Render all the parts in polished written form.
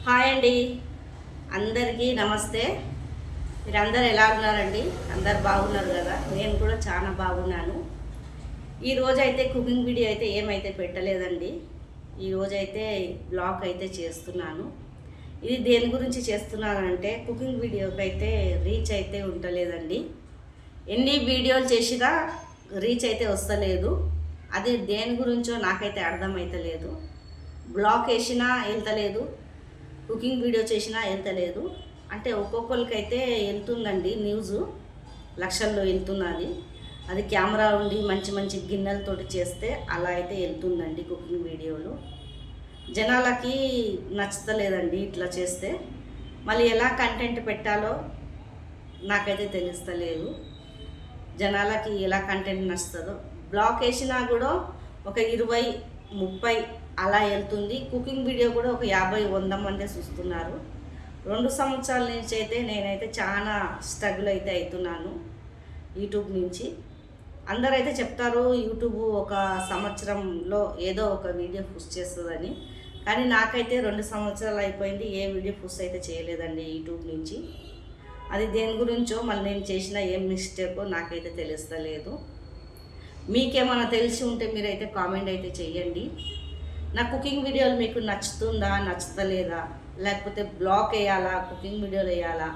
Hi అండి, అందరికీ నమస్తే. మీరందరూ ఎలా ఉన్నారండి? అందరు బాగున్నారు కదా? నేను కూడా చాలా బాగున్నాను. ఈరోజు అయితే కుకింగ్ వీడియో అయితే ఏమైతే పెట్టలేదండి. ఈరోజైతే బ్లాగ్ అయితే చేస్తున్నాను. ఇది దేని గురించి చేస్తున్నానంటే కుకింగ్ వీడియోకి అయితే రీచ్ అయితే ఉండలేదండి. ఎన్ని వీడియోలు చేసినా రీచ్ అయితే వస్తలేదు. అది దేని గురించో నాకైతే అర్థమైతలేదు. బ్లాగ్ వేసినా వెళ్తలేదు, కుకింగ్ వీడియో చేసినా వెళ్తలేదు. అంటే ఒక్కొక్కరికైతే వెళ్తుందండి, న్యూస్ లక్షల్లో వెళ్తున్నది. అది కెమెరా ఉండి మంచి మంచి గిన్నెలతోటి చేస్తే అలా అయితే వెళ్తుందండి కుకింగ్ వీడియోలు. జనాలకి నచ్చుతలేదండి ఇట్లా చేస్తే. మళ్ళీ ఎలా కంటెంట్ పెట్టాలో నాకైతే తెలుస్తలేదు. జనాలకి ఎలా కంటెంట్ నచ్చుతుందో బ్లాగ్ వేసినా కూడా ఒక 20-30 అలా వెళ్తుంది. కుకింగ్ వీడియో కూడా ఒక 50-100 మందే చూస్తున్నారు. 2 సంవత్సరాల నుంచి అయితే నేనైతే చాలా స్ట్రగుల్ అయితే అవుతున్నాను యూట్యూబ్ నుంచి. అందరైతే చెప్తారు యూట్యూబ్ ఒక సంవత్సరంలో ఏదో ఒక వీడియో పుష్ చేస్తుందని. కానీ నాకైతే 2 సంవత్సరాలు అయిపోయింది, ఏ వీడియో పుష్ అయితే చేయలేదండి యూట్యూబ్ నుంచి. అది దేని గురించో, మళ్ళీ నేను చేసిన ఏం మిస్టేకో నాకైతే తెలుస్తలేదు. మీకేమైనా తెలిసి ఉంటే మీరైతే కామెంట్ అయితే చెయ్యండి. నా కుకింగ్ వీడియోలు మీకు నచ్చుతుందా, నచ్చుతలేదా, లేకపోతే బ్లాగ్ వేయాలా, కుకింగ్ వీడియోలు వేయాలా,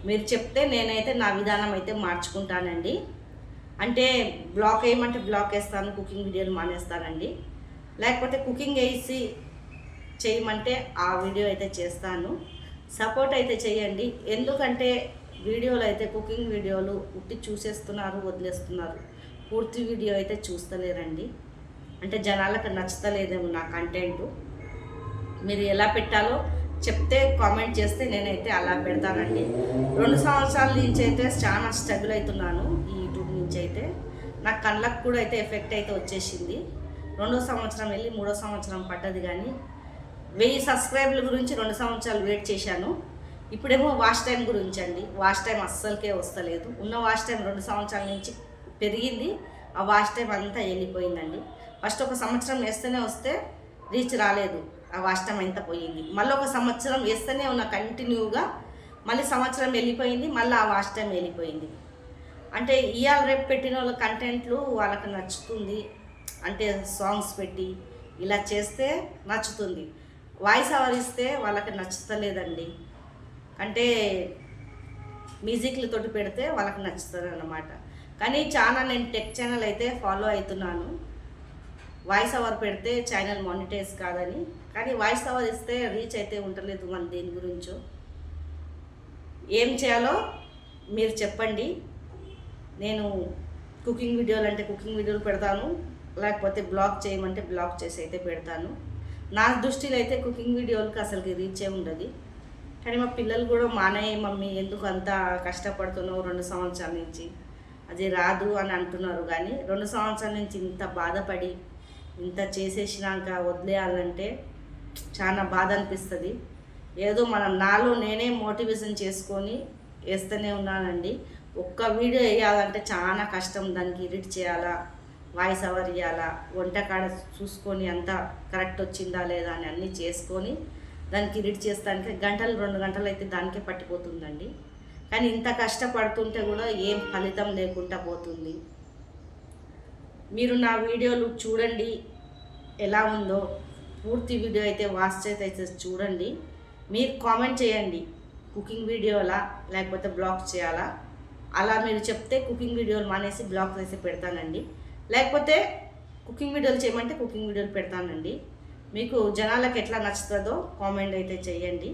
మీరు చెప్తే నేనైతే నా విధానం అయితే మార్చుకుంటానండి. అంటే బ్లాగ్ వేయమంటే బ్లాగ్ వేస్తాను, కుకింగ్ వీడియోలు మానేస్తానండి. లేకపోతే కుకింగ్ వేసి చేయమంటే ఆ వీడియో అయితే చేస్తాను. సపోర్ట్ అయితే చేయండి. ఎందుకంటే వీడియోలు అయితే కుకింగ్ వీడియోలు ఉట్టి చూసేస్తున్నారు, వదిలేస్తున్నారు. పూర్తి వీడియో అయితే చూస్తలేరండి. అంటే జనాలకు నచ్చుతలేదేమో నా కంటెంటు. మీరు ఎలా పెట్టాలో చెప్తే కామెంట్ చేస్తే నేనైతే అలా పెడతానండి. 2 సంవత్సరాల నుంచి అయితే చాలా స్ట్రగుల్ అవుతున్నాను ఈ యూట్యూబ్ నుంచి అయితే. నా కళ్ళకు కూడా అయితే ఎఫెక్ట్ అయితే వచ్చేసింది. 2వ సంవత్సరం వెళ్ళి 3వ సంవత్సరం పడ్డది. కానీ 1000 సబ్స్క్రైబర్ల గురించి 2 సంవత్సరాలు వెయిట్ చేశాను. ఇప్పుడేమో వాచ్ టైం గురించి అండి. వాచ్ టైం అస్సలకే వస్తలేదు. ఉన్న వాచ్ టైం 2 సంవత్సరాల నుంచి పెరిగింది, ఆ వాచ్ టైం అంతా వెళ్ళిపోయిందండి. ఫస్ట్ ఒక సంవత్సరం వేస్తేనే వస్తే రీచ్ రాలేదు, ఆ వాచ్ టైం అంతా పోయింది. మళ్ళీ ఒక సంవత్సరం వేస్తేనే ఉన్న కంటిన్యూగా, మళ్ళీ సంవత్సరం వెళ్ళిపోయింది, మళ్ళీ ఆ వాచ్ టైం వెళ్ళిపోయింది. అంటే ఇవాళ రేపు పెట్టిన వాళ్ళ కంటెంట్లు వాళ్ళకి నచ్చుతుంది. అంటే సాంగ్స్ పెట్టి ఇలా చేస్తే నచ్చుతుంది. వాయిస్ ఓవర్ ఇస్తే వాళ్ళకి నచ్చుతలేదండి. అంటే మ్యూజిక్లతోటి పెడితే వాళ్ళకి నచ్చుతుంది అన్నమాట. కానీ చాలా నేను టెక్ ఛానల్ అయితే ఫాలో అవుతున్నాను. వాయిస్ ఓవర్ పెడితే ఛానల్ మానిటైజ్ కాదని. కానీ వాయిస్ ఓవర్ ఇస్తే రీచ్ అయితే ఉండలేదు. మన దేని గురించో ఏం చేయాలో మీరు చెప్పండి. నేను కుకింగ్ వీడియోలు అంటే కుకింగ్ వీడియోలు పెడతాను, లేకపోతే బ్లాగ్ చేయమంటే బ్లాగ్ చేసి అయితే పెడతాను. నా దృష్టిలో అయితే కుకింగ్ వీడియోలకు అసలుకి రీచే ఉండదు. కానీ మా పిల్లలు కూడా మానే మమ్మీ ఎందుకు అంత కష్టపడుతున్నావు 2 సంవత్సరాల నుంచి, అది రాదు అని అంటున్నారు. కానీ 2 సంవత్సరాల నుంచి ఇంత బాధపడి ఇంత చేసేసినాక వదిలేయాలంటే చాలా బాధ అనిపిస్తుంది. ఏదో మనం నాలో నేనే మోటివేషన్ చేసుకొని వేస్తూనే ఉన్నానండి. ఒక్క వీడియో వేయాలంటే చాలా కష్టం. దానికి ఎడిట్ చేయాలా, వాయిస్ ఓవర్ ఇవ్వాలా, వంటకాడ చూసుకొని అంతా కరెక్ట్ వచ్చిందా లేదా అని అన్నీ చేసుకొని దానికి ఎడిట్ చేస్తానికి గంటలు 2 గంటలు అయితే దానికే పట్టిపోతుందండి. కానీ ఇంత కష్టపడుతుంటే కూడా ఏం ఫలితం లేకుండా పోతుంది. మీరు నా వీడియోలు చూడండి, ఎలా ఉందో పూర్తి వీడియో అయితే వాచ్ అయితే చూడండి. మీరు కామెంట్ చేయండి, కుకింగ్ వీడియోలా లేకపోతే బ్లాగ్ చేయాలా. అలా మీరు చెప్తే కుకింగ్ వీడియోలు మానేసి బ్లాగ్స్ అయితే పెడతానండి. లేకపోతే కుకింగ్ వీడియోలు చేయమంటే కుకింగ్ వీడియోలు పెడతానండి. మీకు జనాలకు ఎట్లా నచ్చుతుందో కామెంట్ అయితే చేయండి.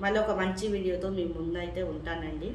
మళ్ళీ ఒక మంచి వీడియోతో మీ ముందు అయితే ఉంటానండి.